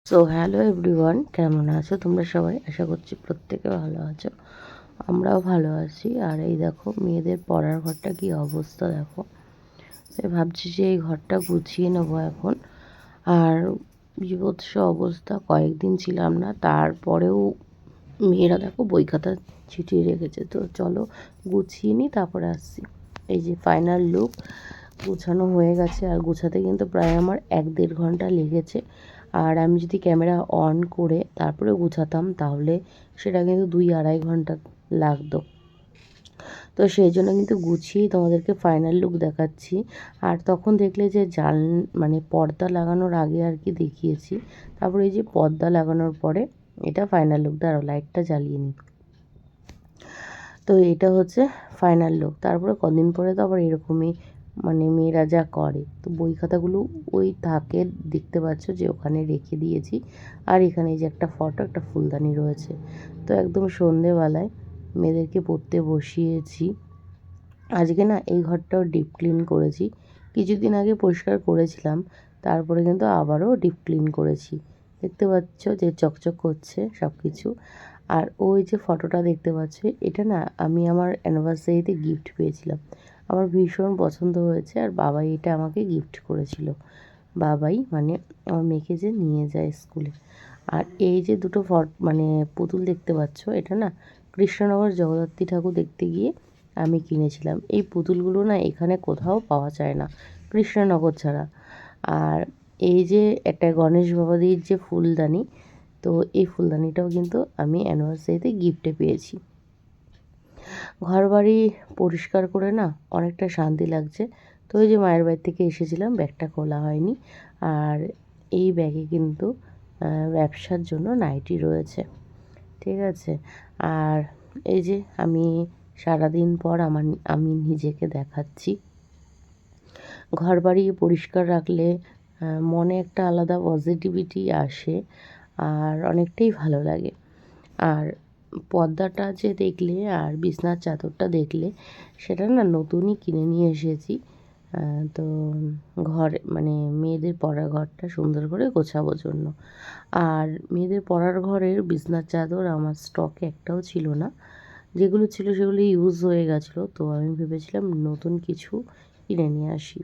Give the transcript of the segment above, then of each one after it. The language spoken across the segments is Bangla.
সো হ্যালো এভরিওয়ান, কেমন আছো তোমরা সবাই? আশা করছি প্রত্যেকে ভালো আছো। আমরাও ভালো আছি। আর এই দেখো মেয়েদের পড়ার ঘরটা কি অবস্থা দেখো। তাই ভাবছি যে এই ঘরটা গুছিয়ে নেবো এখন। আর বিভৎস অবস্থা, কয়েকদিন ছিলাম না, তারপরেও মেয়েরা দেখো বই খাতা ছিটিয়ে রেখেছে। তো চলো গুছিয়ে নিই, তারপরে আসছি। এই যে ফাইনাল লুক, গোছানো হয়ে গেছে। আর গোছাতে কিন্তু প্রায় আমার 1-1.5 ঘন্টা লেগেছে। আর আমি যদি ক্যামেরা অন করে তারপরে গুছাতাম তাহলে সেটা কিন্তু 2-2.5 ঘন্টা লাগতো। তো সেই জন্য কিন্তু গুছিয়েই তোমাদেরকে ফাইনাল লুক দেখাচ্ছি। আর তখন দেখলে যে মানে পর্দা লাগানোর আগে আর কি দেখিয়েছি, তারপরে এই যে পর্দা লাগানোর পরে এটা ফাইনাল লুক। দাঁড়াও লাইটটা জ্বালিয়ে নিই। তো এটা হচ্ছে ফাইনাল লুক। তারপরে কদিন পরে তো আবার এরকমই মানে মেয়েরা যা করে। তো বই খাতাগুলো ওই থাকে, দেখতে পাচ্ছ যে ওখানে রেখে দিয়েছি। আর এখানে যে একটা ফটো, একটা ফুলদানি রয়েছে। তো একদম সন্ধেবেলায় মেয়েদেরকে পড়তে বসিয়েছি। আজকে না এই ঘরটাও ডিপ ক্লিন করেছি। কিছুদিন আগে পরিষ্কার করেছিলাম, তারপরে কিন্তু আবারও ডিপ ক্লিন করেছি। দেখতে পাচ্ছ যে চকচক করছে সব কিছু। আর ওই যে ফটোটা দেখতে পাচ্ছ, এটা না আমি আমার অ্যানিভার্সারিতে গিফট পেয়েছিলাম। আমার ভীষণ পছন্দ হয়েছে, আর বাবাই এটা আমাকে গিফট করেছিল। বাবাই মানে আমার মেয়েকে যে নিয়ে যায় স্কুলে। আর এই যে দুটো মানে পুতুল দেখতে পাচ্ছ, এটা না কৃষ্ণনগর জগদ্ধাত্রী ঠাকুর দেখতে গিয়ে আমি কিনেছিলাম। এই পুতুলগুলো না এখানে কোথাও পাওয়া যায় না কৃষ্ণনগর ছাড়া। আর এই যে একটা গণেশ বাবাজির যে ফুলদানি, তো এই ফুলদানিটাও কিন্তু আমি অ্যানিভার্সারিতে গিফটে পেয়েছি। ঘরবাড়ি পরিষ্কার করে না অনেকটা শান্তি লাগছে। তো ওই যে মায়ের বাড়ি থেকে এসেছিলাম, ব্যাগটা খোলা হয়নি। আর এই ব্যাগে কিন্তু ব্যবসার জন্য নাইটি রয়েছে, ঠিক আছে। আর এই যে আমি সারাদিন পর আমি নিজেকে দেখাচ্ছি। ঘরবাড়ি পরিষ্কার রাখলে মনে একটা আলাদা পজিটিভিটি আসে, আর অনেকটাই ভালো লাগে। আর পর্দাটা যে দেখলে আর বিছনার চাদরটা দেখলে, সেটা না নতুনই কিনে নিয়ে এসেছি। তো ঘরে মানে মেয়েদের পড়ার ঘরটা সুন্দর করে গোছাবার জন্য। আর মেয়েদের পড়ার ঘরের বিছনার চাদর আমার স্টকে একটাও ছিল না। যেগুলো ছিল সেগুলো ইউজ হয়ে গেছিলো। তো আমি ভেবেছিলাম নতুন কিছু কিনে নিয়ে আসি।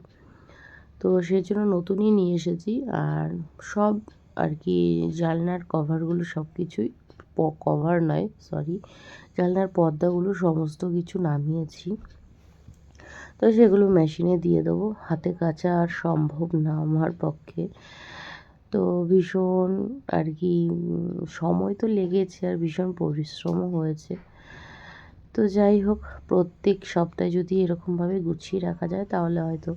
তো সেই জন্য নতুনই নিয়ে এসেছি। আর সব আর কি জানলার কভারগুলো সব কিছুই, কভার নয় সরি, জানলার পর্দাগুলো সমস্ত কিছু নামিয়েছি। তো সেগুলো মেশিনে দিয়ে দেবো, হাতে কাচা আর সম্ভব না আমার পক্ষে। তো ভীষণ আর কি সময় তো লেগেছে, আর ভীষণ পরিশ্রমও হয়েছে। তো যাই হোক, প্রত্যেক সপ্তাহে যদি এরকমভাবে গুছিয়ে রাখা যায় তাহলে হয়তো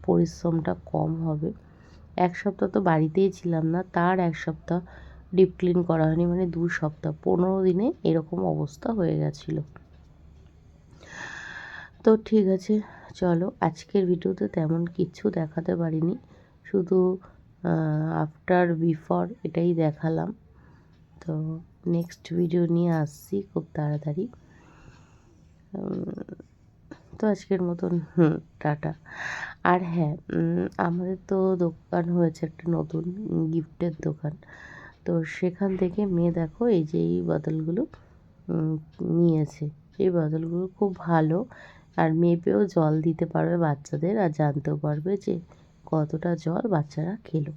পরিশ্রমটা কম হবে। এক সপ্তাহ তো বাড়িতেই ছিলাম না, তার এক সপ্তাহ ডিপ ক্লিন করা হয়নি, মানে 2 সপ্তাহ 15 দিনে এরকম অবস্থা হয়ে গেছিলো। তো ঠিক আছে, চলো আজকের ভিডিওতে তেমন কিছু দেখাতে পারিনি, শুধু আফটার বিফোর এটাই দেখালাম। তো নেক্সট ভিডিও নিয়ে আসছি খুব তাড়াতাড়ি। তো আজকের মতন টাটা। আর হ্যাঁ, আমাদের তো দোকান হয়েছে একটা নতুন, গিফটের দোকান। তো সেখান থেকে মেয়ে দেখো এই যে এই বোতলগুলো নিয়েছে। এই বোতলগুলো খুব ভালো, আর মেপেও জল দিতে পারবে বাচ্চাদের, আর জানতেও পারবে যে কতটা জল বাচ্চারা খেলো।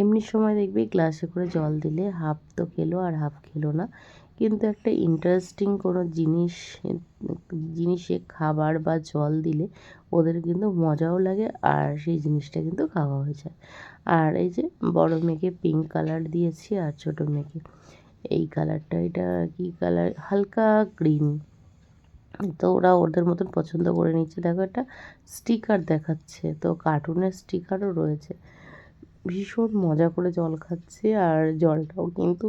এমনি সময় দেখবি গ্লাসে করে জল দিলে হাফ তো খেলো আর হাফ খেলো না। কিন্তু একটা ইন্টারেস্টিং কোনো জিনিসে খাবার বা জল দিলে ওদের কিন্তু মজাও লাগে, আর সেই জিনিসটা কিন্তু খাওয়া হয়ে যায়। আর এই যে বড় মেয়েকে পিঙ্ক কালার দিয়েছি, আর ছোটো মেয়েকে এই কালারটা, এটা কি কালার, হালকা গ্রিন। তো ওরা ওদের মতন পছন্দ করে নিচ্ছে। দেখো একটা স্টিকার দেখাচ্ছে, তো কার্টুনের স্টিকারও রয়েছে। ভীষণ মজা করে জল খাচ্ছে, আর জলটাও কিন্তু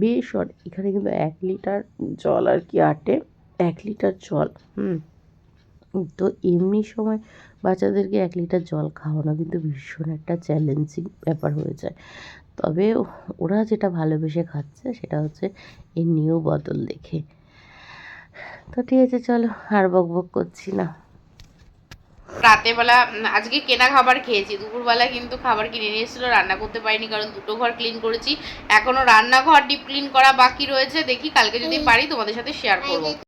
বেশ এখানে কিন্তু 1 লিটার জল আর কি আটে, 1 লিটার জল। তো এমনি সময় বাচ্চাদেরকে 1 লিটার জল খাওয়ানো কিন্তু ভীষণ একটা চ্যালেঞ্জিং ব্যাপার হয়ে যায়। তবে ওরা যেটা ভালোবেসে খাচ্ছে সেটা হচ্ছে এই নিউ বোতল দেখে। তো ঠিক আছে, চলো আর বকবক করছি না। রাতেবেলা আজকে কেনা খাবার খেয়েছি, দুপুরবেলা কিন্তু খাবার কিনে নিয়ে এসেছিলো, রান্না করতে পারিনি কারণ দুটো ঘর ক্লিন করেছি, এখনো রান্নাঘর ডিপ ক্লিন করা বাকি রয়েছে, দেখি কালকে যদি পারি তোমাদের সাথে শেয়ার করবো।